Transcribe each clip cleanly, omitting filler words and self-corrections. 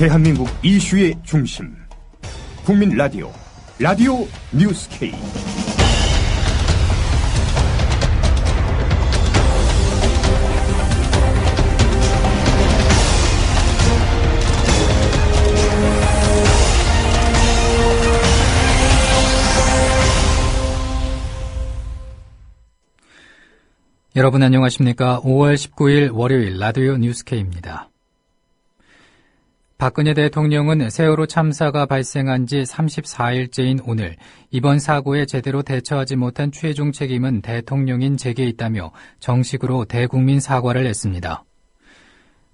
대한민국 이슈의 중심, 국민 라디오, 라디오 뉴스 K. 여러분 안녕하십니까? 5월 19일 월요일 라디오 뉴스 K입니다. 박근혜 대통령은 세월호 참사가 발생한 지 34일째인 오늘 이번 사고에 제대로 대처하지 못한 최종 책임은 대통령인 제게 있다며 정식으로 대국민 사과를 했습니다.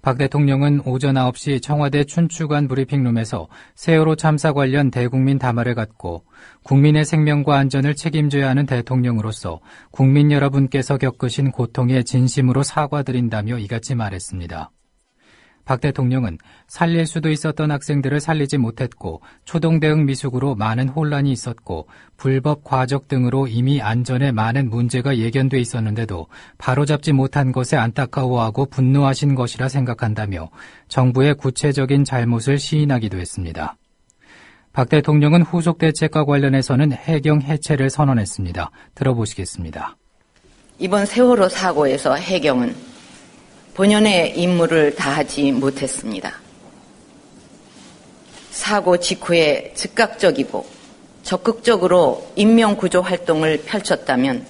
박 대통령은 오전 9시 청와대 춘추관 브리핑룸에서 세월호 참사 관련 대국민 담화를 갖고 국민의 생명과 안전을 책임져야 하는 대통령으로서 국민 여러분께서 겪으신 고통에 진심으로 사과드린다며 이같이 말했습니다. 박 대통령은 살릴 수도 있었던 학생들을 살리지 못했고 초동 대응 미숙으로 많은 혼란이 있었고 불법 과적 등으로 이미 안전에 많은 문제가 예견돼 있었는데도 바로잡지 못한 것에 안타까워하고 분노하신 것이라 생각한다며 정부의 구체적인 잘못을 시인하기도 했습니다. 박 대통령은 후속 대책과 관련해서는 해경 해체를 선언했습니다. 들어보시겠습니다. 이번 세월호 사고에서 해경은 본연의 임무를 다하지 못했습니다. 사고 직후에 즉각적이고 적극적으로 인명구조 활동을 펼쳤다면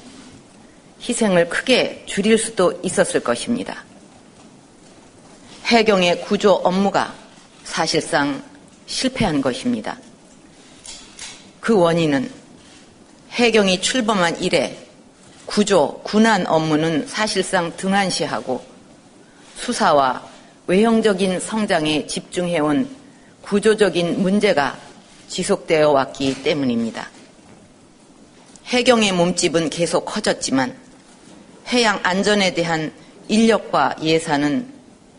희생을 크게 줄일 수도 있었을 것입니다. 해경의 구조 업무가 사실상 실패한 것입니다. 그 원인은 해경이 출범한 이래 구조, 군안 업무는 사실상 등한시하고 수사와 외형적인 성장에 집중해온 구조적인 문제가 지속되어 왔기 때문입니다. 해경의 몸집은 계속 커졌지만 해양 안전에 대한 인력과 예산은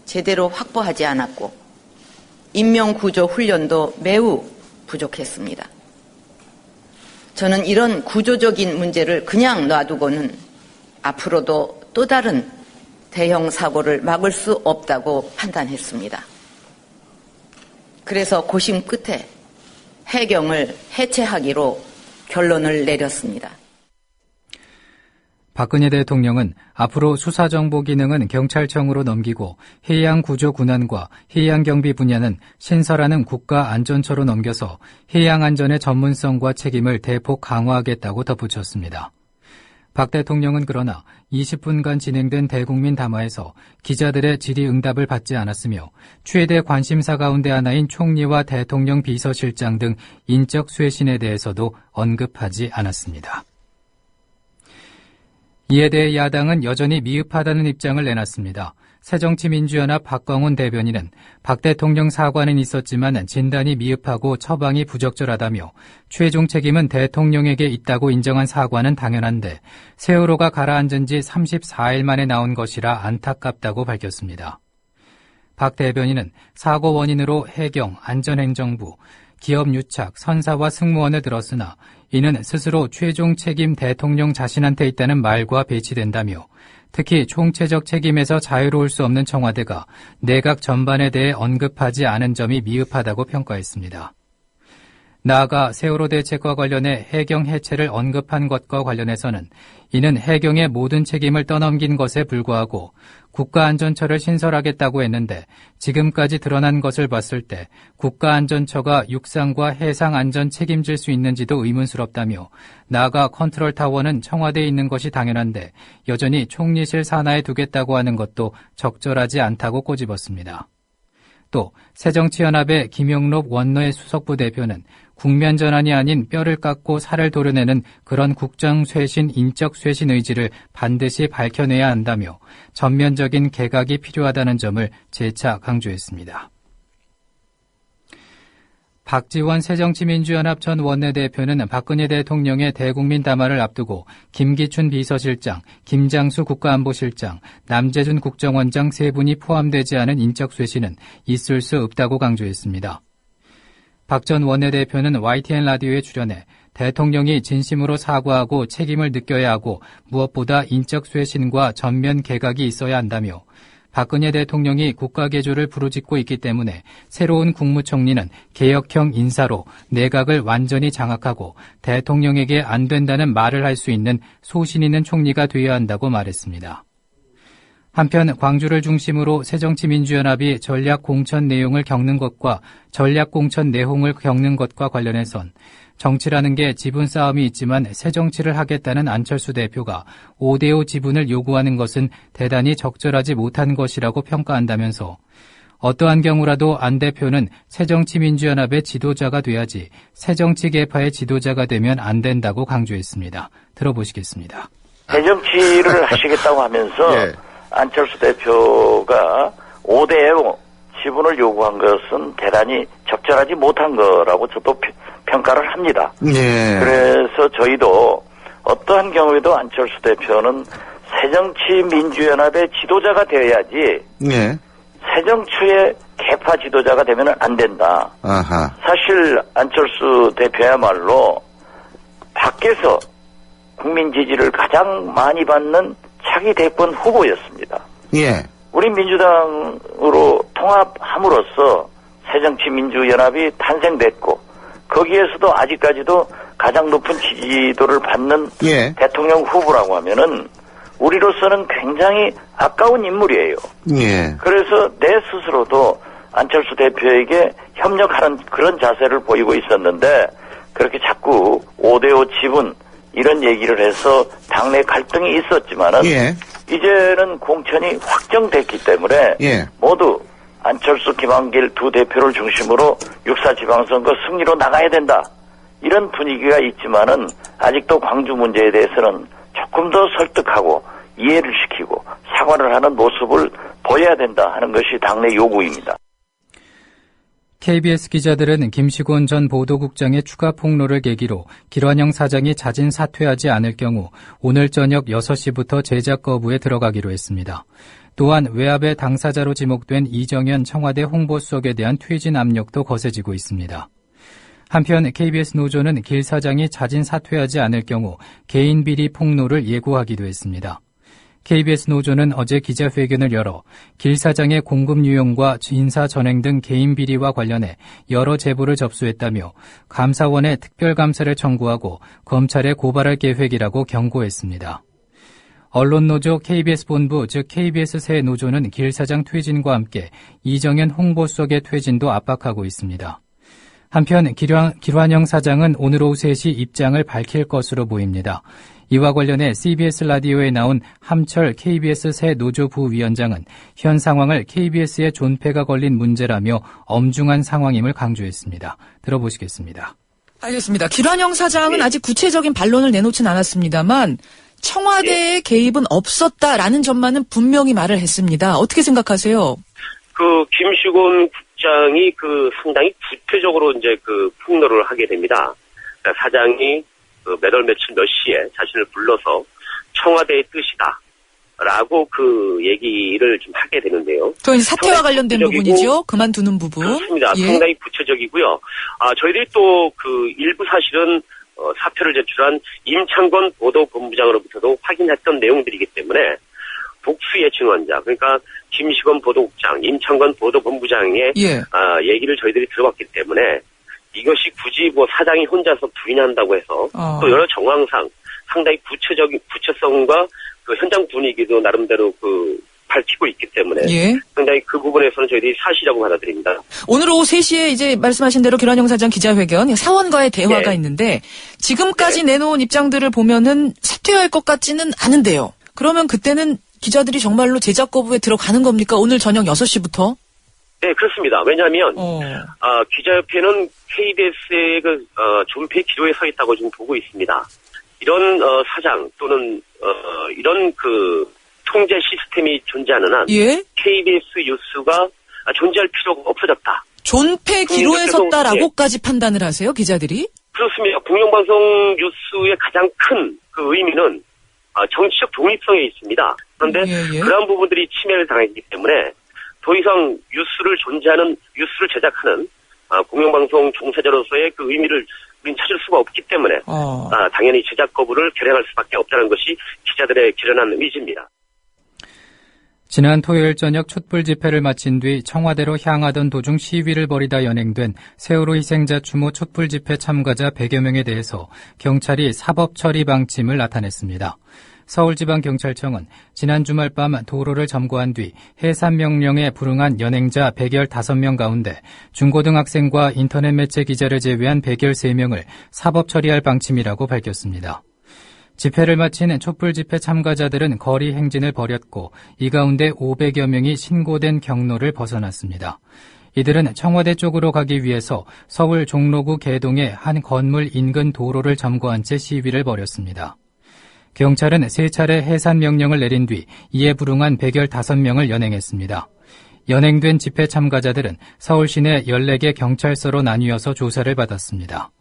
제대로 확보하지 않았고 인명구조 훈련도 매우 부족했습니다. 저는 이런 구조적인 문제를 그냥 놔두고는 앞으로도 또 다른 대형 사고를 막을 수 없다고 판단했습니다. 그래서 고심 끝에 해경을 해체하기로 결론을 내렸습니다. 박근혜 대통령은 앞으로 수사정보 기능은 경찰청으로 넘기고 해양구조군안과 해양경비 분야는 신설하는 국가안전처로 넘겨서 해양안전의 전문성과 책임을 대폭 강화하겠다고 덧붙였습니다. 박 대통령은 그러나 20분간 진행된 대국민 담화에서 기자들의 질의응답을 받지 않았으며 최대 관심사 가운데 하나인 총리와 대통령 비서실장 등 인적 쇄신에 대해서도 언급하지 않았습니다. 이에 대해 야당은 여전히 미흡하다는 입장을 내놨습니다. 새정치민주연합 박광훈 대변인은 박 대통령 사과는 있었지만 진단이 미흡하고 처방이 부적절하다며 최종 책임은 대통령에게 있다고 인정한 사과는 당연한데 세월호가 가라앉은 지 34일 만에 나온 것이라 안타깝다고 밝혔습니다. 박 대변인은 사고 원인으로 해경, 안전행정부, 기업 유착, 선사와 승무원을 들었으나 이는 스스로 최종 책임 대통령 자신한테 있다는 말과 배치된다며 특히 총체적 책임에서 자유로울 수 없는 청와대가 내각 전반에 대해 언급하지 않은 점이 미흡하다고 평가했습니다. 나아가 세월호 대책과 관련해 해경 해체를 언급한 것과 관련해서는 이는 해경의 모든 책임을 떠넘긴 것에 불과하고 국가안전처를 신설하겠다고 했는데 지금까지 드러난 것을 봤을 때 국가안전처가 육상과 해상 안전 책임질 수 있는지도 의문스럽다며 나아가 컨트롤타워는 청와대에 있는 것이 당연한데 여전히 총리실 산하에 두겠다고 하는 것도 적절하지 않다고 꼬집었습니다. 또 새정치연합의 김영록 원내의 수석부 대표는 국면 전환이 아닌 뼈를 깎고 살을 도려내는 그런 국정쇄신, 인적쇄신 의지를 반드시 밝혀내야 한다며 전면적인 개각이 필요하다는 점을 재차 강조했습니다. 박지원 새정치민주연합 전 원내대표는 박근혜 대통령의 대국민 담화를 앞두고 김기춘 비서실장, 김장수 국가안보실장, 남재준 국정원장 세 분이 포함되지 않은 인적쇄신은 있을 수 없다고 강조했습니다. 박 전 원내대표는 YTN 라디오에 출연해 대통령이 진심으로 사과하고 책임을 느껴야 하고 무엇보다 인적 쇄신과 전면 개각이 있어야 한다며 박근혜 대통령이 국가개조를 부르짖고 있기 때문에 새로운 국무총리는 개혁형 인사로 내각을 완전히 장악하고 대통령에게 안 된다는 말을 할 수 있는 소신 있는 총리가 되어야 한다고 말했습니다. 한편 광주를 중심으로 새정치민주연합이 전략공천 내용을 겪는 것과 전략공천 내홍을 겪는 것과 관련해선 정치라는 게 지분 싸움이 있지만 새정치를 하겠다는 안철수 대표가 5대5 지분을 요구하는 것은 대단히 적절하지 못한 것이라고 평가한다면서 어떠한 경우라도 안 대표는 새정치민주연합의 지도자가 돼야지 새정치계파의 지도자가 되면 안 된다고 강조했습니다. 들어보시겠습니다. 새정치를 하시겠다고 하면서 예. 안철수 대표가 5대5 지분을 요구한 것은 대단히 적절하지 못한 거라고 저도 평가를 합니다. 예. 그래서 저희도 어떠한 경우에도 안철수 대표는 새정치민주연합의 지도자가 되어야지 예. 새정치의 개파 지도자가 되면 안 된다. 아하. 사실 안철수 대표야말로 밖에서 국민 지지를 가장 많이 받는 차기 대권 후보였습니다. 예. 우리 민주당으로 통합함으로써 새정치민주연합이 탄생됐고 거기에서도 아직까지도 가장 높은 지지도를 받는 예. 대통령 후보라고 하면은 우리로서는 굉장히 아까운 인물이에요. 예. 그래서 내 스스로도 안철수 대표에게 협력하는 그런 자세를 보이고 있었는데 그렇게 자꾸 5대5 지분 이런 얘기를 해서 당내 갈등이 있었지만은 예. 이제는 공천이 확정됐기 때문에 예. 모두 안철수, 김한길 두 대표를 중심으로 6.4 지방선거 승리로 나가야 된다. 이런 분위기가 있지만은 아직도 광주 문제에 대해서는 조금 더 설득하고 이해를 시키고 사과를 하는 모습을 보여야 된다 하는 것이 당내 요구입니다. KBS 기자들은 김시곤 전 보도국장의 추가 폭로를 계기로 길환영 사장이 자진 사퇴하지 않을 경우 오늘 저녁 6시부터 제작 거부에 들어가기로 했습니다. 또한 외압의 당사자로 지목된 이정현 청와대 홍보수석에 대한 퇴진 압력도 거세지고 있습니다. 한편 KBS 노조는 길 사장이 자진 사퇴하지 않을 경우 개인 비리 폭로를 예고하기도 했습니다. KBS 노조는 어제 기자회견을 열어 길 사장의 공급 유용과 인사 전횡 등 개인 비리와 관련해 여러 제보를 접수했다며 감사원에 특별감사를 청구하고 검찰에 고발할 계획이라고 경고했습니다. 언론노조 KBS 본부 즉 KBS 새 노조는 길 사장 퇴진과 함께 이정현 홍보수석의 퇴진도 압박하고 있습니다. 한편 길환영 사장은 오늘 오후 3시 입장을 밝힐 것으로 보입니다. 이와 관련해 CBS 라디오에 나온 함철 KBS 새 노조 부위원장은 현 상황을 KBS의 존폐가 걸린 문제라며 엄중한 상황임을 강조했습니다. 들어보시겠습니다. 알겠습니다. 길환영 사장은 아직 구체적인 반론을 내놓진 않았습니다만 청와대의 개입은 없었다라는 점만은 분명히 말을 했습니다. 어떻게 생각하세요? 김시곤 국장이 상당히 구체적으로 이제 폭로를 하게 됩니다. 그러니까 사장이 몇 월 며칠 몇 시에 자신을 불러서 청와대의 뜻이다. 라고 얘기를 좀 하게 되는데요. 저 이제 사태와 관련된 부분이죠? 그만두는 부분. 그렇습니다. 예. 상당히 구체적이고요. 저희들이 또 일부 사실은 사표를 제출한 임창건 보도본부장으로부터도 확인했던 내용들이기 때문에 복수의 증언자, 그러니까 김시건 보도국장, 임창건 보도본부장의 예. 얘기를 저희들이 들어봤기 때문에 이것이 굳이 사장이 혼자서 부인한다고 해서 또 여러 정황상 상당히 구체성과 현장 분위기도 나름대로 밝히고 있기 때문에 예. 상당히 그 부분에서는 저희들이 사실이라고 받아들입니다. 오늘 오후 3시에 이제 말씀하신 대로 길환영 사장 기자회견, 사원과의 대화가 있는데 지금까지 내놓은 입장들을 보면은 사퇴할 것 같지는 않은데요. 그러면 그때는 기자들이 정말로 제작 거부에 들어가는 겁니까? 오늘 저녁 6시부터? 네, 그렇습니다. 왜냐하면 기자협회는 KBS의 존폐 기로에 서 있다고 지금 보고 있습니다. 이런 사장 또는 이런 통제 시스템이 존재하는 한 예? KBS 뉴스가 존재할 필요가 없어졌다. 존폐 기로에 섰다라고까지 판단을 하세요, 기자들이? 그렇습니다. 공영방송 뉴스의 가장 큰 의미는 정치적 독립성에 있습니다. 그런데 그러한 부분들이 침해를 당했기 때문에 더 이상 뉴스를 제작하는 공영방송 종사자로서의 의미를 우리는 찾을 수가 없기 때문에 당연히 제작 거부를 결행할 수밖에 없다는 것이 기자들의 결연한 의지입니다. 지난 토요일 저녁 촛불 집회를 마친 뒤 청와대로 향하던 도중 시위를 벌이다 연행된 세월호 희생자 추모 촛불 집회 참가자 100여 명에 대해서 경찰이 사법 처리 방침을 나타냈습니다. 서울지방경찰청은 지난 주말 밤 도로를 점거한 뒤 해산 명령에 불응한 연행자 115명 가운데 중고등학생과 인터넷 매체 기자를 제외한 113명을 사법 처리할 방침이라고 밝혔습니다. 집회를 마친 촛불 집회 참가자들은 거리 행진을 벌였고 이 가운데 500여 명이 신고된 경로를 벗어났습니다. 이들은 청와대 쪽으로 가기 위해서 서울 종로구 개동의 한 건물 인근 도로를 점거한 채 시위를 벌였습니다. 경찰은 3차례 해산 명령을 내린 뒤 이에 불응한 115명을 연행했습니다. 연행된 집회 참가자들은 서울 시내 14개 경찰서로 나뉘어서 조사를 받았습니다.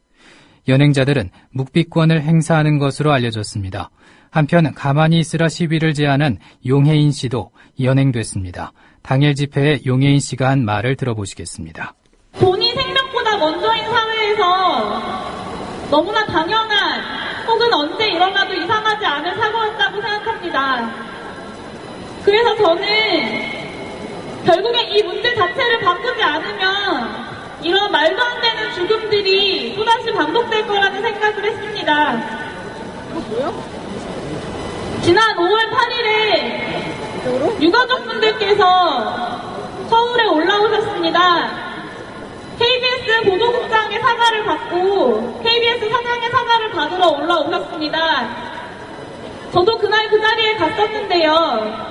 연행자들은 묵비권을 행사하는 것으로 알려졌습니다. 한편 가만히 있으라 시위를 제안한 용혜인 씨도 연행됐습니다. 당일 집회에 용혜인 씨가 한 말을 들어보시겠습니다. 돈이 생명보다 먼저인 사회에서 너무나 당연한 혹은 언제 일어나도 이상하지 않은 사고였다고 생각합니다. 그래서 저는 결국에 이 문제 자체를 바꾸지 않으면 이런 말도 안 되는 죽음들이 또다시 반복될 거라는 생각을 했습니다. 지난 5월 8일에 유가족분들께서 서울에 올라오셨습니다. KBS 보도국장의 사과를 받고 KBS 사장의 사과를 받으러 올라오셨습니다. 저도 그날 그 자리에 갔었는데요.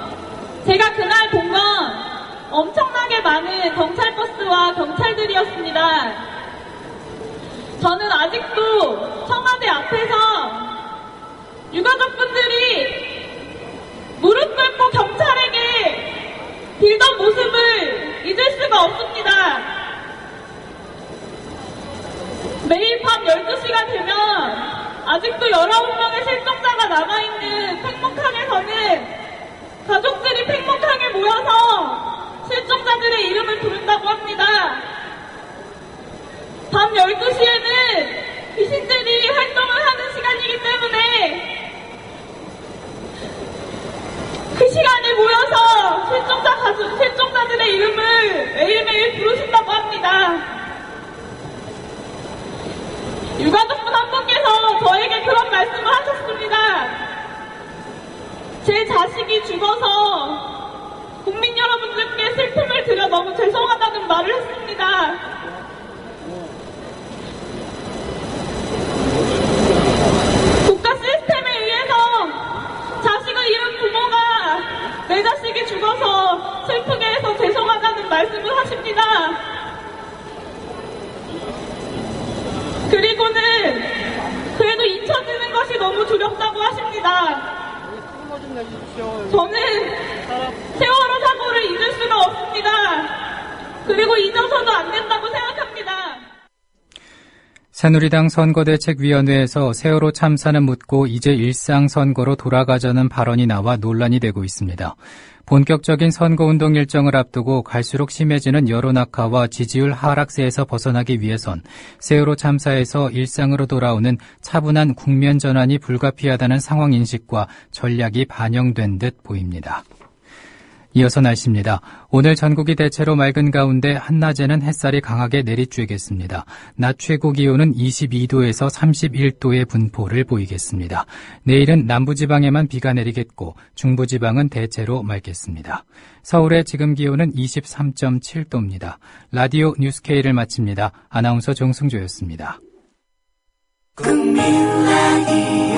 제가 그날 본 건 엄청나게 많은 경찰버스와 경찰들이었습니다. 저는 아직도 청와대 앞에서 유가족분들이 무릎 꿇고 경찰에게 빌던 모습을 잊을 수가 없습니다. 매일 밤 12시가 되면 아직도 19명의 실종자가 남아있는 팽목항에서는 가족들이 팽목항에 모여서 실종자들의 이름을 부른다고 합니다. 밤 12시에는 귀신들이 활동을 하는 시간이기 때문에 그 시간에 모여서 실종자들의 이름을 매일매일 부르신다고 합니다. 유가족분 한 분께서 저에게 그런 말씀을 하셨습니다. 제 자식이 죽어서 국민 여러분들께 슬픔을 드려 너무 죄송하다는 말을 했습니다. 국가 시스템에 의해서 자식을 잃은 부모가 내 자식이 죽어서 슬프게 해서 죄송하다는 말씀을 하십니다. 그리고는 그래도 잊혀지는 것이 너무 두렵다고 하십니다. 저는 세월호 사고를 잊을 수가 없습니다. 그리고 잊어서도 안 된다고 생각합니다. 새누리당 선거대책위원회에서 세월호 참사는 묻고 이제 일상 선거로 돌아가자는 발언이 나와 논란이 되고 있습니다. 본격적인 선거운동 일정을 앞두고 갈수록 심해지는 여론 악화와 지지율 하락세에서 벗어나기 위해선 세월호 참사에서 일상으로 돌아오는 차분한 국면 전환이 불가피하다는 상황 인식과 전략이 반영된 듯 보입니다. 이어서 날씨입니다. 오늘 전국이 대체로 맑은 가운데 한낮에는 햇살이 강하게 내리쬐겠습니다. 낮 최고 기온은 22도에서 31도의 분포를 보이겠습니다. 내일은 남부지방에만 비가 내리겠고 중부지방은 대체로 맑겠습니다. 서울의 지금 기온은 23.7도입니다. 라디오 뉴스K를 마칩니다. 아나운서 정승조였습니다. 국민라디오